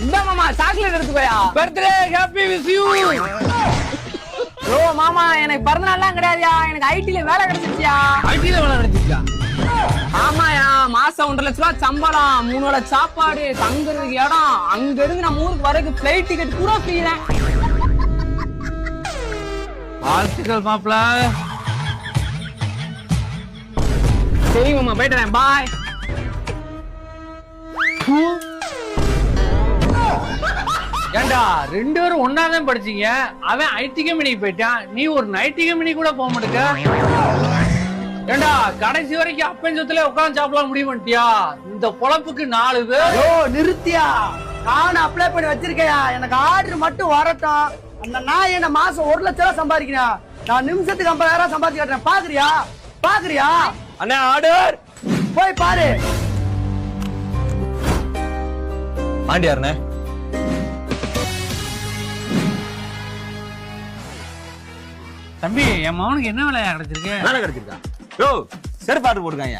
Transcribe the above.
இந்த மாமா சாக்லேட் எடுத்துக்கோயா. Birthday happy wish you. ஓ மாமா எனக்கு பிறந்த நாள்லாம் கிடையாதுயா, எனக்கு ஐடில வேலை கிடைச்சிருச்சியா. ஐடில வேலை கிடைச்சிருக்கா? ஆமாயா, மாசம் 1.5 லட்ச ரூபா சம்பளம், 3 வேளை சாப்பாடு, தங்குறதுக்கு இடம், அங்க இருந்து நம்ம ஊருக்கு வரதுக்கு பிளைட் டிக்கெட் கூட ஃப்ரீ தான். வாழ்த்துக்கள் மாப்ள. சரி மாமா போயிட்டேன், பாய். ஏண்டா 2 பேரும் ஒன்னாதான் படிச்சீங்க, அவன் ஐடி கம்பெனிக்கு போயிட்டான், நீ ஒரு நைட்டி கம்பெனி கூட போக மாட்டேங்க. ஏண்டா கடைசி வரைக்கும் அப்பன் சொத்துல உட்காந்து சாப்பிடலாம் முடிவு பண்ணிட்டியா? இந்த பொழப்புக்கு 4 பேர். ஓ நிறுத்தியா, நானும் அப்ளை பண்ணி வச்சிருக்கையா, எனக்கு ஆர்டர் மட்டும் வரட்டும். அந்த நான் என்ன மாசம் 1 லட்சம் ரூபாய் சம்பாதிக்கிறேன், நான் நிமிஷத்துக்கு 50,000 சம்பாதிச்சு காட்டுறேன். பாக்குறியா பாக்குறியா? அண்ணா ஆர்டர். போய் பாரு. ஆண்டியாருண்ணே. தம்பி என் மகனுக்கு என்ன வேலையா கிடைச்சிருக்கு? வேலை கிடைச்சிருக்கா? யோ செருப்பு ஆர்டர் போட்டுருக்காங்க.